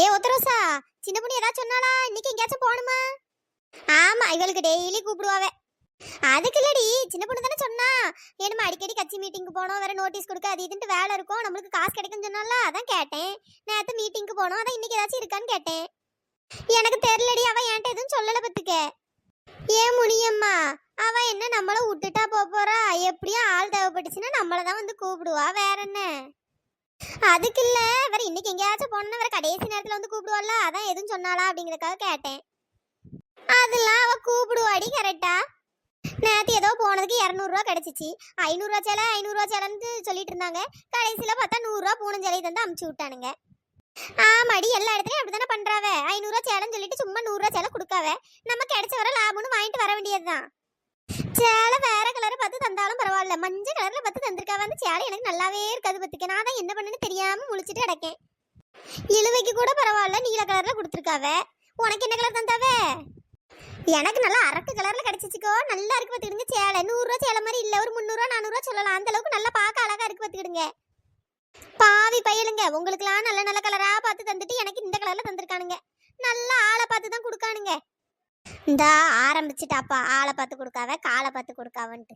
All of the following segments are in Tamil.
ஏ ஒத்தரோசா, சின்ன பொண்ணு ஏதாச்சும் சொன்னாளா? இன்னைக்கு எங்கேயாச்சும் போகணுமா? ஆமா, இவளுக்கு டெய்லி கூப்பிடுவாவ. அதுக்கு இல்லடி, சின்ன பொண்ணு தானே சொன்னா. ஏனுமா அடிக்கடி கட்சி மீட்டிங்க்கு போனோம், வேற நோட்டீஸ் கொடுக்க அது இதுன்ட்டு வேலை இருக்கும், நம்மளுக்கு காசு கிடைக்கும்னு சொன்னால அதான் கேட்டேன். நேத்து மீட்டிங்க்கு போனோம், அதான் இன்னைக்கு ஏதாச்சும் இருக்கான்னு கேட்டேன். எனக்கு தெரியலடி, அவ என்கிட்ட எதுவும் சொல்லல பத்துக்க. ஏன் முனியம்மா, அவ என்ன நம்மள விட்டுட்டா போறா? எப்படியும் ஆள் தேவைப்பட்டுச்சுன்னா நம்மளதான் வந்து கூப்பிடுவா, வேற என்ன. அதுக்கு இல்ல, வேற இன்னைக்கு எங்கேயாச்சும் போனா வேற கடைசி நேரத்துல வந்து கூப்பிடுவாள்ல, அதான் எதுவும் சொன்னாளா அப்படிங்கறதுக்காக கேட்டேன். அதெல்லாம் அவ கூப்பிடுவாடி கரெக்டா. நேத்து ஏதோ போனதுக்கு 200 ரூபா கிடைச்சிச்சு. 500 ரூபா சேலை 500 ரூபா சேலைன்னு சொல்லிட்டு இருந்தாங்க. கடைசியில பார்த்தா 100 ரூபா பூனம் சேலை தந்து அமுச்சு விட்டானுங்க. ஆமாடி, எல்லா இடத்துலயும் அப்படித்தானே பண்றாவ. 500 ரூபா சேலைன்னு சொல்லிட்டு சும்மா 100 ரூபா சேலை கொடுக்காவ. நம்ம கிடைச்ச வர லாபம்னு வாங்கிட்டு வர வேண்டியதுதான். சேலை வேற கலரை பார்த்து தந்தாலும் பரவாயில்ல, மஞ்சள் கலர்ல பார்த்து தந்திருக்காவ. அந்த சேலை எனக்கு நல்லாவே இருக்காது பத்துக்க. நான் தான் என்ன பண்ணுன்னு தெரியாம முழிச்சிட்டு கிடக்கேன். இழுவைக்கு கூட பரவாயில்ல, நீல கலர்ல கொடுத்துருக்காவ. உனக்கு என்ன கலர் தந்தாவ? எனக்கு நல்லா அரக்கு கலர்ல கிடைச்சிச்சுக்கோ, நல்லா இருக்கு பார்த்துக்கிடுங்க. சேலை 100 ரூபா சேலை மாதிரி இல்ல, ஒரு 300 ரூபா 400 ரூபா சொல்லலாம். அந்த அளவுக்கு நல்லா பார்க்க அழகா இருக்கு பார்த்துக்கிடுங்க. பாவி பையலுங்க, உங்களுக்குலாம் நல்ல நல்ல கலரா பார்த்து தந்துட்டு எனக்கு இந்த கலர்ல தந்திருக்கானுங்க. நல்லா ஆளை பார்த்து தான் கொடுக்கானுங்க. இந்த ஆரம்பிச்சுட்டாப்பா, ஆளை பார்த்து கொடுக்காவ காலை பார்த்து கொடுக்காவன்ட்டு.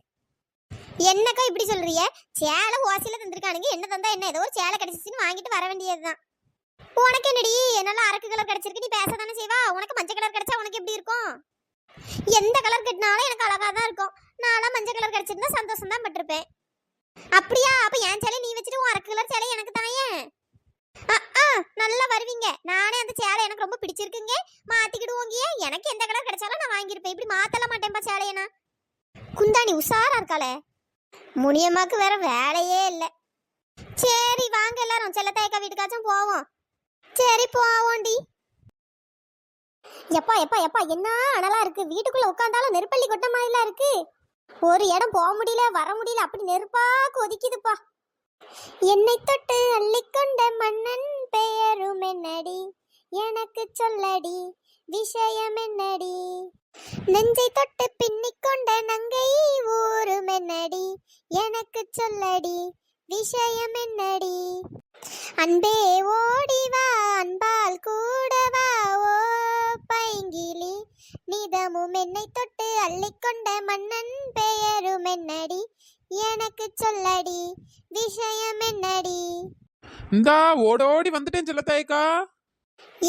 என்னக்கா இப்படி சொல்றிய? சேலை ஓசியில தந்திருக்கானுங்க, என்ன தந்தா என்ன, ஏதோ ஒரு சேலை கிடைச்சிச்சுன்னு வாங்கிட்டு வர வேண்டியதுதான். உனக்கு என்னடி, நல்லா அரக்கு கலர் கிடைச்சிருக்கு, நீ பேசதானே செய்வா. உனக்கு மஞ்சள் கலர் கிடைச்சா உனக்கு எப்படி இருக்கும்? எந்த கலர் கட்டினாலும் எனக்கு அழகா தான் இருக்கும். நான்லாம் மஞ்சள் கலர் கிடைச்சிருந்தா சந்தோஷம் தான் பட்டிருப்பேன். அப்படியா? அப்ப என் சேலை நீ வச்சுட்டு உன் அரக்கு கலர் சேலை எனக்கு தானே. நல்லா வருவீங்க. நானே அந்த சேலை எனக்கு ரொம்ப பிடிச்சிருக்குங்க, மாத்திக்கிடுவோங்க. எனக்கு எந்த கலர் கிடைச்சாலும் நான் வாங்கியிருப்பேன். இப்படி மாத்தல மாட்டேன்பா சேலையனா. குந்தாணி உஷாரா இருக்காளே. முனியம்மாக்கு வேற வேலையே இல்லை. சரி வாங்க எல்லாரும் செல்லத்தாயக்கா வீட்டுக்காச்சும் போவோம். சரி போவோண்டி. எப்பா எப்பா எப்பா, என்ன அனலா இருக்கு. வீட்டுக்குள்ள உட்காந்தாலும் நெருப்பள்ளி கொட்ட மாதிரிலாம் இருக்கு. ஒரு இடம் போக முடியல, வர முடியல, அப்படி நெருப்பா கொதிக்குதுப்பா. என்னை தொட்டு அள்ளிக்கொண்ட மன்னன் பெயரும் என்னடி, எனக்கு சொல்லடி விஷயம் என்னடி. நெஞ்சை தொட்டு பின்னிக்கொண்ட நங்கை ஊரும் என்னடி, எனக்கு சொல்லடி விஷயம் என்னடி. அன்பே ஓடிவா, அன்பால் கூடவா, ஓ பைங்கிலி நிதமும் என்னை தொட்டு அள்ளிக்கொண்ட மன்னன் பெயரும் என்னடி, எனக்கு சொல்லடி விஷயம் என்னடி. இந்தா ஓடோடி வந்துட்டேன் செல்லத்தாயக்கா.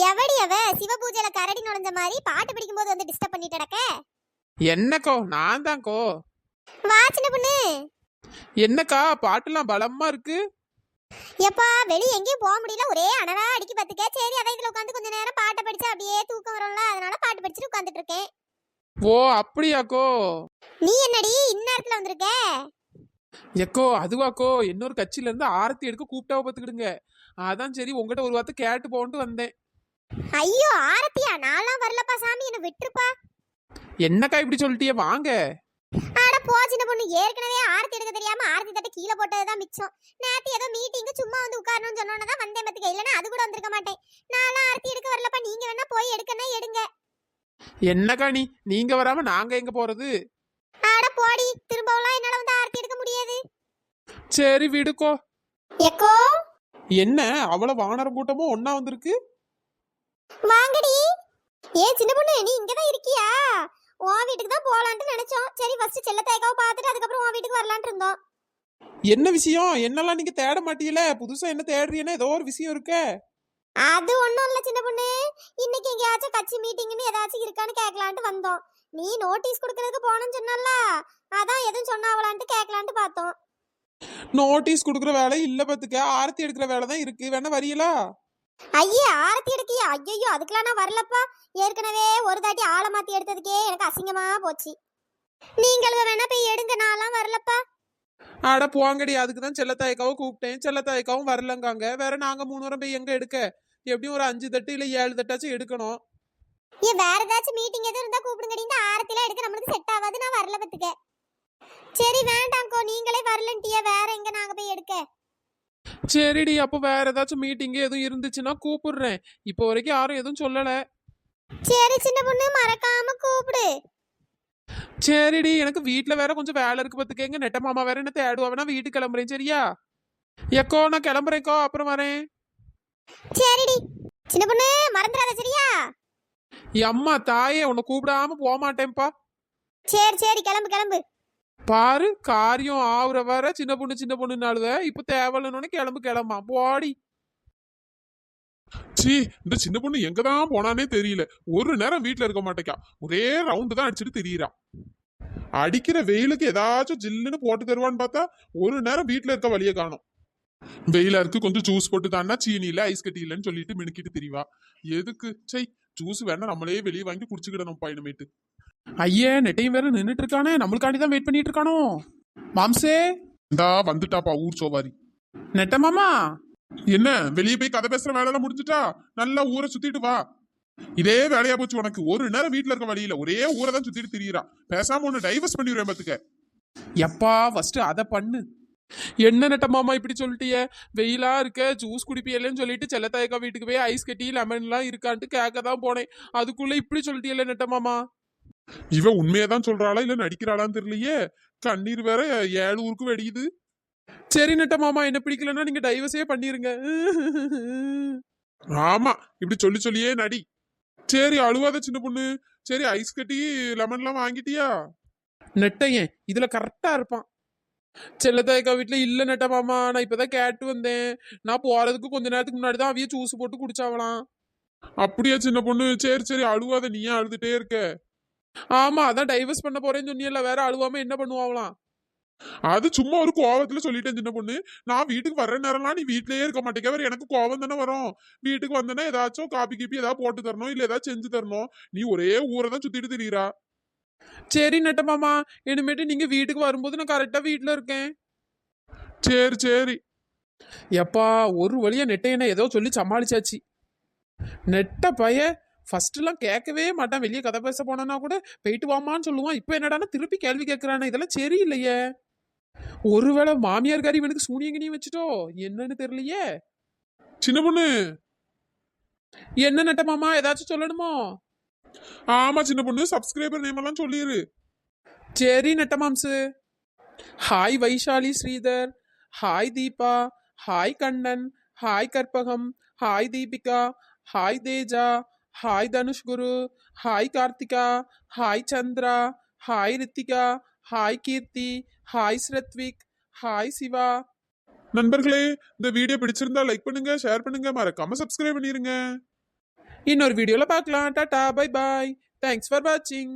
எவடி அவ? சிவபூஜையில கரடி நுழைஞ்ச மாதிரி பாட்டு பிடிக்கும் போது வந்து டிஸ்டர்ப் பண்ணிட்டு கிடக்க. என்னக்கோ? நான் தான்க்கோ. வா சின்ன பொண்ணு. என்னக்கா பாட்டுலாம் பலமா இருக்கு? எப்பா வெளியே எங்கேயும் போக முடியல, ஒரே அனலா அடிக்கி பத்துக்க. சரி அதான் இதுல உட்காந்து கொஞ்ச நேரம் பாட்டை படிச்சு அப்படியே தூக்கம் வரும்ல, அதனால பாட்டு படிச்சுட்டு உட்காந்துட்டு இருக்கேன். ஓ அப்படியாக்கோ. நீ என்னடி இந்நேரத்துல வந்திருக்க? எக்கோ அதுவாக்கோ, இன்னொரு கட்சியில இருந்து ஆரத்தி எடுக்க கூப்பிட்டாவ பாத்துக்கிடுங்க. அதான் சரி உங்ககிட்ட ஒரு வார்த்தை கேட்டு போன்ட்டு வந்தேன். ஐயோ ஆரத்தியா? நான்லாம் வரலப்பா சாமி, என்ன விட்டுருப்பா. என்னக்கா இப்படி சொல்லிட்டிய? வாங்க. ஆட போ சின்ன பொண்ணு, ஏற்கனவே ஆரத்தி எடுக்க தெரியாம ஆரத்தி தட்டை கீழே போட்டதுதான் மிச்சம். நேத்து ஏதோ மீட்டிங் சும்மா வந்து உட்காரணும்னு சொன்னோன்னதான் வந்தேன் பத்துக்க, இல்லைன்னா அது கூட வந்திருக்க மாட்டேன். நான்லாம் ஆரத்தி எடுக்க வரலப்பா, நீங்க வேணா போய் எடுக்கனா எடுங்க. என்னக்கா நீங்க வராம நாங்க எங்க போறது? ஆட போடி, திரும்பவும் என்னால வந்து ஆரத்தி எடுக்க முடியாது. சரி விடுக்கோ. எக்கோ என்ன அவ்வளவு வானர கூட்டமும் ஒன்னா வந்திருக்கு? வாங்கடி. ஏ சின்ன பொண்ணு, நீ இங்கதான் இருக்கியா? உன் வீட்டுக்கு தான் போலான்ட்டு நினைச்சோம். சரி ஃபர்ஸ்ட் செல்லத்தாயக்காவை பார்த்துட்டு அதுக்கப்புறம் உன் வீட்டுக்கு வரலான்ட்டு இருந்தோம். என்ன விஷயம்? என்னெல்லாம் நீங்க தேட மாட்டீல? புதுசா என்ன தேடுறீன்னா ஏதோ ஒரு விஷயம் இருக்கே. அது ஒண்ணும் இல்ல சின்ன பொண்ணு, இன்னைக்கு எங்கேயாச்சும் கட்சி மீட்டிங்னு ஏதாச்சும் இருக்கான்னு கேட்கலான்ட்டு வந்தோம். நீ நோட்டீஸ் கொடுக்கறதுக்கு போனோம்னு சொன்னல, அதான் எதுவும் சொன்னாவலான்ட்டு கேட்கலான்ட்டு பார்த்தோம். நோட்டீஸ் கொடுக்குற வேலை இல்ல பாத்துக்க, ஆரத்தி எடுக்கிற வேலை தான் இருக்கு. வேணா வரீங்களா? ஐயே ஆரத்தி எடுக்கியா? ஐயோ அதுக்கெல்லாம் நான் வரலப்பா. ஏற்கனவே ஒரு தாட்டி ஆளை மாத்தி எடுத்ததுக்கே எனக்கு அசிங்கமா போச்சு. நீங்களும் வேணா போய் எடுங்க, நான்லாம் வரலப்பா. ஆட போங்கடி, அதுக்கு தான் செல்லத்தாயக்காவும் கூப்பிட்டேன். செல்லத்தாயக்காவும் வரலங்காங்க. வேற நாங்க 3 வாரம் போய் எங்க எடுக்க? எப்படியும் ஒரு 5 தட்டு இல்ல 7 தட்டாச்சும் எடுக்கணும். ஏன் வேற ஏதாச்சும் மீட்டிங் எதுவும் இருந்தா கூப்பிடுங்கடி. இந்த ஆரத்திலாம் எடுக்க நம்மளுக்கு செட் ஆகாது, நான் வரல பத்துக்க. சரி வேண்டாம்க்கோ, நீங்களே வரலன்ட்டியா, வேற எங்க நாங்க போய் எடுக்க? சரிடி, அப்போ வேற ஏதாச்சும் மீட்டிங் எதுவும் இருந்துச்சுன்னா கூப்பிடுறேன். இப்போ வரைக்கும் யாரும் எதுவும் சொல்லல. சரி சின்ன பொண்ணு, மறக்காம கூப்பிடு. சரிடி, எனக்கு வீட்டுல வேற கொஞ்சம் வேலை இருக்கு பாத்துக்கங்க. நெட்ட மாமா வேற என்ன தேடுவானா, வீட்டுக்கு கிளம்புறேன். சரியா எக்கோ? நான் கிளம்புறேன்க்கோ, அப்புறம் வரேன். சரிடி. சின்ன பொண்ணு மறந்துடாத சரியா? அம்மா தாயே உன்னை கூப்பிடாம போக மாட்டேன்ப்பா. சரி சரி கிளம்பு கிளம்பு. பாரு காரியம் ஆகுற வர சின்ன பொண்ணுனாலுவ இப்ப தேவையில்லன்னு கிளம்பா போடி. சீ, இந்த சின்ன பொண்ணு எங்கதான் போனானே தெரியல. ஒரு நேரம் வீட்டுல இருக்க மாட்டேக்கா, ஒரே ரவுண்டு தான் அடிச்சுட்டு திரியிறா. அடிக்கிற வெயிலுக்கு ஏதாச்சும் ஜில்லுன்னு போட்டு தருவான்னு பார்த்தா ஒரு நேரம் வீட்டுல இருக்க வழிய காணும். வெயிலா இருக்கு கொஞ்சம் ஜூஸ் போட்டு தான்னா சீனி இல்ல ஐஸ் கட்டி இல்லன்னு சொல்லிட்டு மினுக்கிட்டு திரிவா. எதுக்கு சை, ஜூஸ் வேணா நம்மளே வெளியே வாங்கி குடிச்சுக்கிடணும் பயணமேட்டு. ஐயே நெட்டையும் வேற நின்னுட்டு இருக்கானே, நம்மளுக்காண்டி தான் வெயிட் பண்ணிட்டு இருக்கானோ. மாம்சே இந்தா வந்துட்டாப்பா ஊர் சோவாரி. நெட்ட மாமா. என்ன வெளியே போய் கதை பேசுற வேலை எல்லாம் முடிஞ்சுட்டா? நல்லா ஊரை சுத்திட்டு வா. இதே வேலையா போச்சு உனக்கு. ஒரு நேரம் வீட்டுல இருக்க வழியில ஒரே ஊரை தான் சுத்திட்டு திரியிறா. பேசாம ஒண்ணு டைவர்ஸ் பண்ணிடுவேன் பாத்துக்க. எப்பா ஃபர்ஸ்ட் அத பண்ணு. என்ன நெட்ட மாமா இப்படி சொல்லிட்டிய? வெயிலா இருக்க ஜூஸ் குடிப்பியலன்னு சொல்லிட்டு செல்லத்தாயக்கா வீட்டுக்கு போய் ஐஸ் கட்டி லெமன்லாம் இருக்கான்ட்டு கேட்க தான் போனேன். அதுக்குள்ள இப்படி சொல்லிட்டியல்ல நெட்ட மாமா. இவ உண்மையதான் சொல்றாளா இல்ல நடிக்கிறாளான்னு தெரியலையே. கண்ணீர் வேற 7 ஊருக்கு வெடியுது. சரி நெட்ட மாமா, என்ன பிடிக்கலன்னா நீங்க டைவர்ஸே பண்ணிருங்க. ஆமா, இப்படி சொல்லி சொல்லியே நடி. சரி அழுவாத சின்ன பொண்ணு. சரி ஐஸ் கட்டி லெமன்லாம் வாங்கிட்டியா? நெட்டையன் இதுல கரெக்டா இருப்பான். செல்லத்தாயக்கா வீட்டுல இல்ல நெட்ட மாமா, நான் இப்பதான் கேட்டு வந்தேன். நான் போறதுக்கு கொஞ்ச நேரத்துக்கு முன்னாடி தான் அவிய ஜூஸ் போட்டு குடிச்சாவலாம். அப்படியா சின்ன பொண்ணு? சரி சரி அழுவாத, நீ ஏன் அழுதுட்டே இருக்க? ஆமா அதான் டைவர்ஸ் பண்ண போறேன்னு சொன்னியல்ல, வேற அழுவாம என்ன பண்ணுவாங்களாம்? அது சும்மா ஒரு கோவத்துல சொல்லிட்டேன் சின்ன பொண்ணு. நான் வீட்டுக்கு வர்ற நேரம்லாம் நீ வீட்லயே இருக்க மாட்டேங்க. வேற எனக்கு கோவம் தானே வரும். வீட்டுக்கு வந்தேன்னா ஏதாச்சும் காப்பி கீப்பி ஏதாவது போட்டு தரணும் இல்ல ஏதாவது செஞ்சு தரணும். நீ ஒரே ஊரை தான் சுத்திட்டு திரியிறா. சரி நெட்ட மாமா, இனிமேட்டு நீங்க வீட்டுக்கு வரும்போது நான் கரெக்டா வீட்டுல இருக்கேன். சரி சரி. எப்பா ஒரு வழியா நெட்டையனை ஏதோ சொல்லி சமாளிச்சாச்சு. நெட்ட பைய ஃபர்ஸ்ட்லாம் கேட்கவே மாட்டான். வெளியே கதை பேச போனா கூட போயிட்டு வாமான்னு சொல்லுவான். இப்போ என்னடானா திருப்பி கேள்வி கேட்கறானே, இதெல்லாம் சரியில்லையே. ஒருவேளை மாமியார்காரி இவனுக்கு சூனியங்கனியும் வச்சுட்டோ என்னன்னு தெரியலையே. சின்ன பொண்ணு. என்ன நெட்ட மாமா ஏதாச்சும் சொல்லணுமோ? ஆமா சின்ன பொண்ணு, சப்ஸ்கிரைபர் நேம் எல்லாம் சொல்லிரு. சரி நெட்ட மாம்சு. Hi Vaishali Sridhar, hi Deepa, hi Kannan, hi Karpagam, hi Deepika, hi Teja, hi Dhanush Guru, hi Karthika, hi Chandra, hi Rithika, hi Keerthi, hi Srathvik, hi Siva. நண்பர்களே, இந்த வீடியோ பிடிச்சிருந்தா லைக் பண்ணுங்க, ஷேர் பண்ணுங்க, மறக்காம சப்ஸ்கிரைப் பண்ணிருங்க. இன்னொரு வீடியோல பார்க்கலாம். Tata bye bye. Thanks for வாட்சிங்.